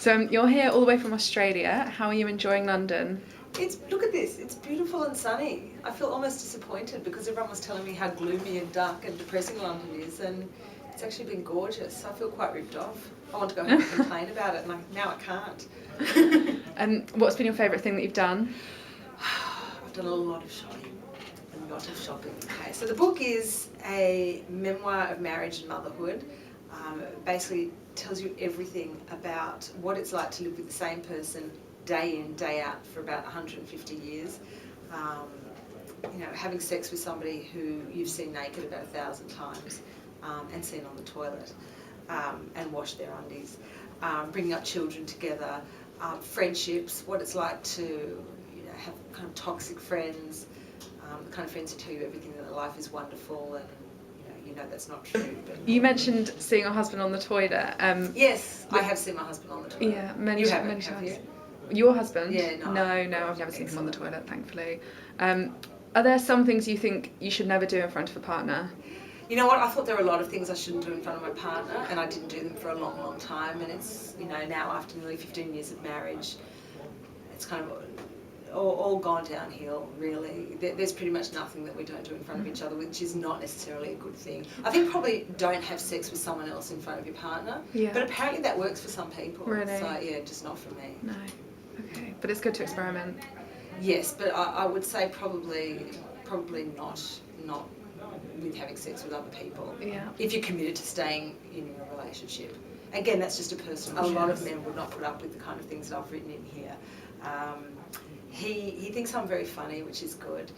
So you're here all the way from Australia. How are you enjoying London? Look at this, it's beautiful and sunny. I feel almost disappointed because everyone was telling me how gloomy and dark and depressing London is, and it's actually been gorgeous. I feel quite ripped off. I want to go home and complain about it, and now I can't. And what's been your favourite thing that you've done? I've done a lot of shopping. Okay, so the book is a memoir of marriage and motherhood. It basically tells you everything about what it's like to live with the same person day in, day out for about 150 years. Having sex with somebody who you've seen naked about 1,000 times and seen on the toilet and washed their undies. Bringing up children together, friendships, what it's like to have kind of toxic friends, the kind of friends who tell you everything, that life is wonderful, and that's not true. But you mentioned seeing your husband on the toilet. Yes, I have seen my husband on the toilet. Yeah, many times. You? Your husband? Yeah, no, I've never seen him on the toilet, thankfully. Are there some things you think you should never do in front of a partner? You know what, I thought there were a lot of things I shouldn't do in front of my partner, and I didn't do them for a long, long time, and it's, now after nearly 15 years of marriage, it's kind of all gone downhill, really. There's pretty much nothing that we don't do in front of each other, which is not necessarily a good thing. I think probably don't have sex with someone else in front of your partner, but apparently that works for some people. Really? So, yeah, just not for me. No. Okay, but it's good to experiment. Yes, but I would say probably not with having sex with other people. Yeah. If you're committed to staying in a relationship. Again, that's just a personal. A lot of men would not put up with the kind of things that I've written in here. He thinks I'm very funny, which is good,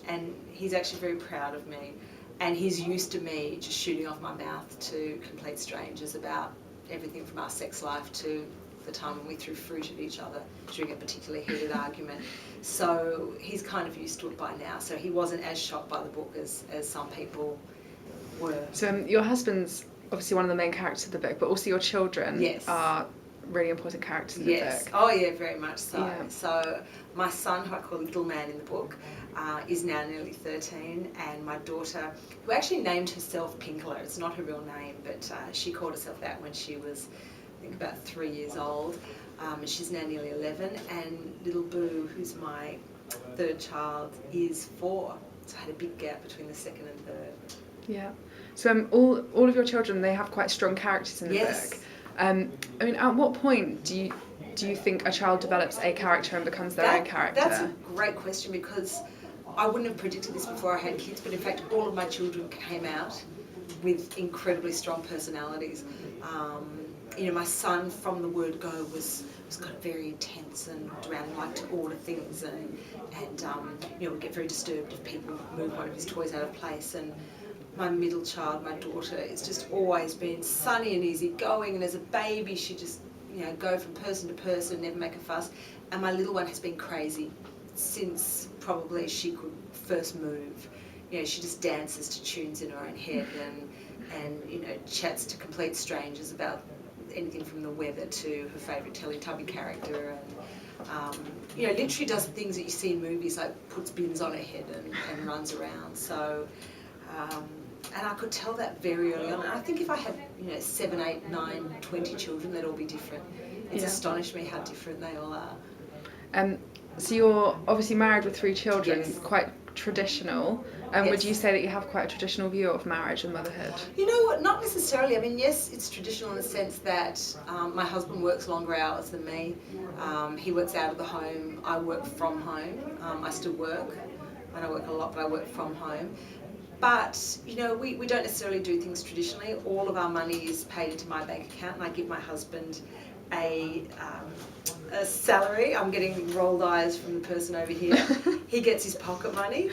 and he's actually very proud of me, and he's used to me just shooting off my mouth to complete strangers about everything from our sex life to the time when we threw fruit at each other during a particularly heated argument. So he's kind of used to it by now, so he wasn't as shocked by the book as some people were. So your husband's obviously one of the main characters of the book, but also your children are really important characters in the book. Oh yeah, very much so. Yeah. So my son, who I call Little Man in the book, is now nearly 13, and my daughter, who actually named herself Pinkler, it's not her real name, but she called herself that when she was, I think, about 3 years old, and she's now nearly 11, and little Boo, who's my third child, is 4. So I had a big gap between the second and third. Yeah. So all of your children, they have quite strong characters in the book. I mean, at what point do you think a child develops a character and becomes their own character? That's a great question, because I wouldn't have predicted this before I had kids, but in fact all of my children came out with incredibly strong personalities. My son, from the word go, was kind of very intense and around and liked to order things, and would get very disturbed if people moved one of his toys out of place. And my middle child, my daughter, has just always been sunny and easygoing, and as a baby she just go from person to person, never make a fuss. And my little one has been crazy since probably she could first move. She just dances to tunes in her own head and chats to complete strangers about anything from the weather to her favourite Teletubby character, and literally does the things that you see in movies, like puts bins on her head and runs around. So and I could tell that very early on. And I think if I had 7, 8, 9, 20 children, they'd all be different. It's astonished me how different they all are. So you're obviously married with 3 children, quite traditional. Yes. Would you say that you have quite a traditional view of marriage and motherhood? You know what, not necessarily. I mean, yes, it's traditional in the sense that my husband works longer hours than me. He works out of the home. I work from home. I still work, and I work a lot, but I work from home. But, we don't necessarily do things traditionally. All of our money is paid into my bank account, and I give my husband a salary. I'm getting rolled eyes from the person over here. He gets his pocket money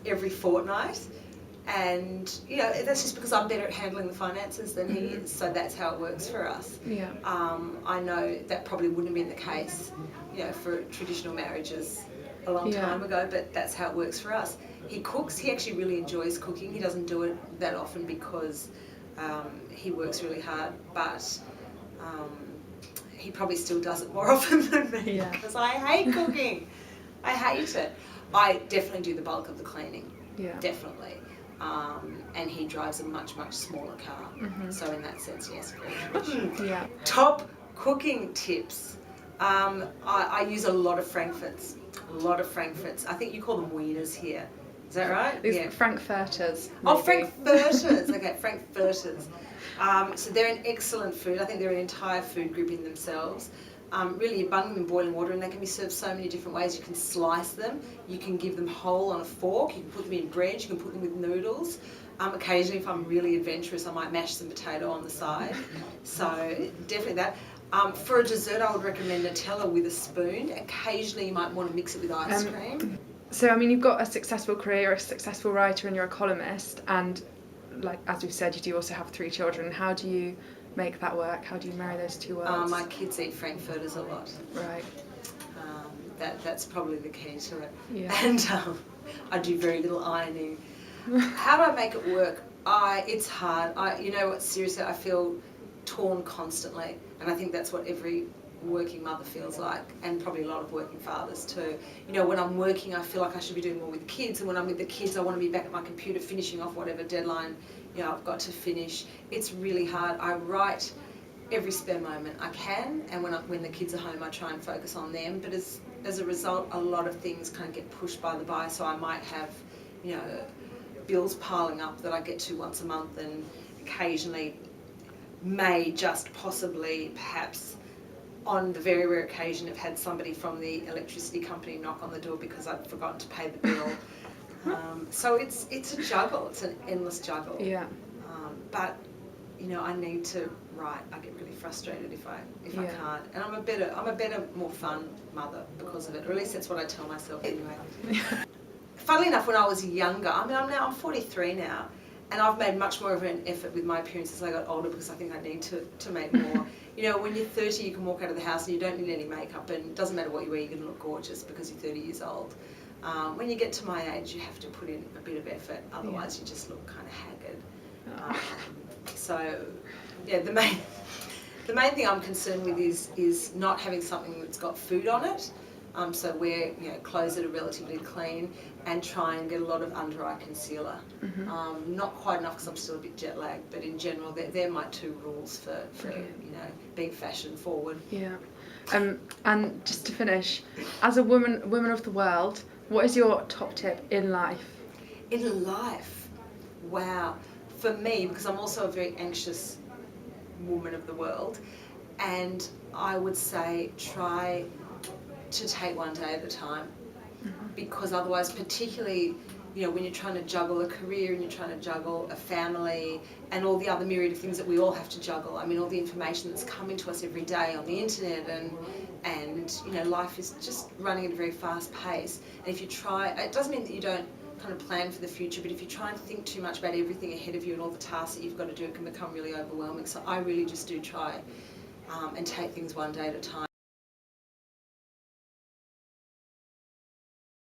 every fortnight, and that's just because I'm better at handling the finances than he is. So that's how it works for us. Yeah. I know that probably wouldn't have been the case, for traditional marriages a long time ago, but that's how it works for us. He cooks. He actually really enjoys cooking. He doesn't do it that often because he works really hard, but he probably still does it more often than me, because I hate cooking. I hate it. I definitely do the bulk of the cleaning. Yeah. Definitely. and he drives a much, much smaller car. So in that sense, yes, very traditional. Yeah. Top cooking tips. I use a lot of frankfurts. I think you call them wieners here. Is that right? These frankfurters. Oh, maybe. frankfurters. Okay, frankfurters. So they're an excellent food. I think they're an entire food group in themselves. Really, you bung them in boiling water, and they can be served so many different ways. You can slice them, you can give them whole on a fork, you can put them in bread, you can put them with noodles. Occasionally, if I'm really adventurous, I might mash some potato on the side. So definitely that. For a dessert, I would recommend Nutella with a spoon. Occasionally, you might want to mix it with ice cream. So, I mean, you've got a successful career, you're a successful writer, and you're a columnist, and like as we've said, you do also have 3 children. How do you make that work? How do you marry those 2 worlds? My kids eat frankfurters a lot. Right. That's probably the key to it. Yeah. And I do very little ironing. How do I make it work? It's hard. You know what? Seriously, I feel torn constantly, and I think that's what every working mother feels like, and probably a lot of working fathers too. You know, when I'm working, I feel like I should be doing more with the kids, and when I'm with the kids, I want to be back at my computer finishing off whatever deadline, you know, I've got to finish. It's really hard. I write every spare moment I can, and when the kids are home, I try and focus on them. But as a result, a lot of things kind of get pushed by the by. So I might have, you know, bills piling up that I get to once a month, and occasionally may just possibly perhaps on the very rare occasion have had somebody from the electricity company knock on the door because I'd forgotten to pay the bill. So it's a juggle. It's an endless juggle. Yeah. But you know, I need to write. I get really frustrated if I Yeah. can't. And I'm a better, more fun mother because of it. Or at least that's what I tell myself anyway. Funnily enough, when I was younger, I'm 43 now, and I've made much more of an effort with my appearance as I got older because I think I need to make more. You know, when you're 30, you can walk out of the house and you don't need any makeup, and it doesn't matter what you wear, you're going to look gorgeous because you're 30 years old. When you get to my age, you have to put in a bit of effort, otherwise you just look kind of haggard. So, yeah, the main thing I'm concerned with is not having something that's got food on it. So wear, you know, clothes that are relatively clean, and try and get a lot of under eye concealer. Not quite enough because I'm still a bit jet lagged, but in general, they're my 2 rules for you know, being fashion forward. Yeah. And just to finish, as a woman of the world, what is your top tip in life? In life, wow. For me, because I'm also a very anxious woman of the world, and I would say try to take one day at a time, because otherwise, particularly, you know, when you're trying to juggle a career and you're trying to juggle a family and all the other myriad of things that we all have to juggle. I mean, all the information that's coming to us every day on the internet, and you know, life is just running at a very fast pace. And if you try, it doesn't mean that you don't kind of plan for the future, but if you try and think too much about everything ahead of you and all the tasks that you've got to do, it can become really overwhelming. So I really just do try and take things one day at a time.